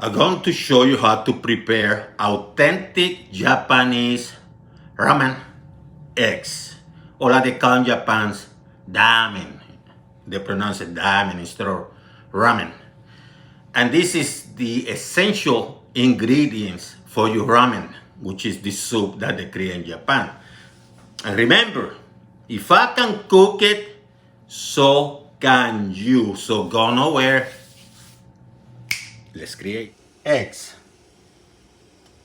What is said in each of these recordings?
I'm going to show you how to prepare authentic Japanese ramen eggs. Or like they call in Japan's ramen. They pronounce it ramen instead of ramen. And this is the essential ingredients for your ramen, which is the soup that they create in Japan. And remember, if I can cook it, so can you. So go nowhere. Let's create eggs.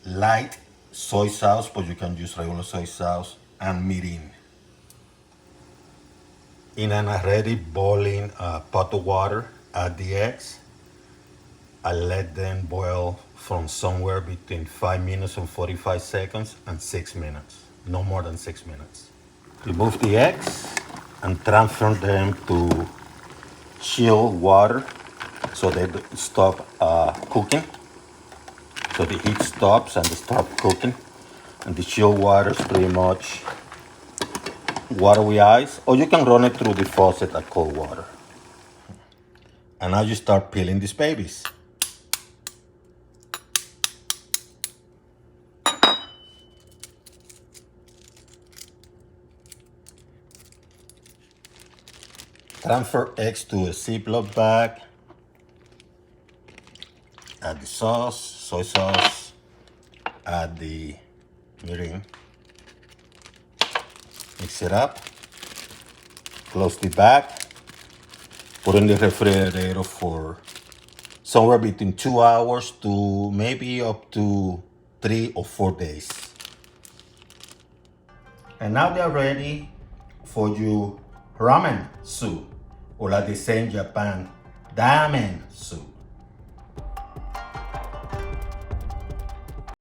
Light soy sauce, but you can use regular soy sauce, and mirin. In an already boiling pot of water, add the eggs. I let them boil from somewhere between 5 minutes and 45 seconds and 6 minutes. No more than 6 minutes. Remove the eggs and transfer them to chilled water so they stop cooking. So the heat stops and they stop cooking. And the chilled water is pretty much water with ice, or you can run it through the faucet at cold water. And now you start peeling these babies. Transfer eggs to a Ziploc bag. Add the sauce, soy sauce. Add the mirin. Mix it up. Close the bag. Put in the refrigerator for somewhere between 2 hours to maybe up to 3 or 4 days. And now they're ready for your ramen soup, or like they say in Japan, ramen soup.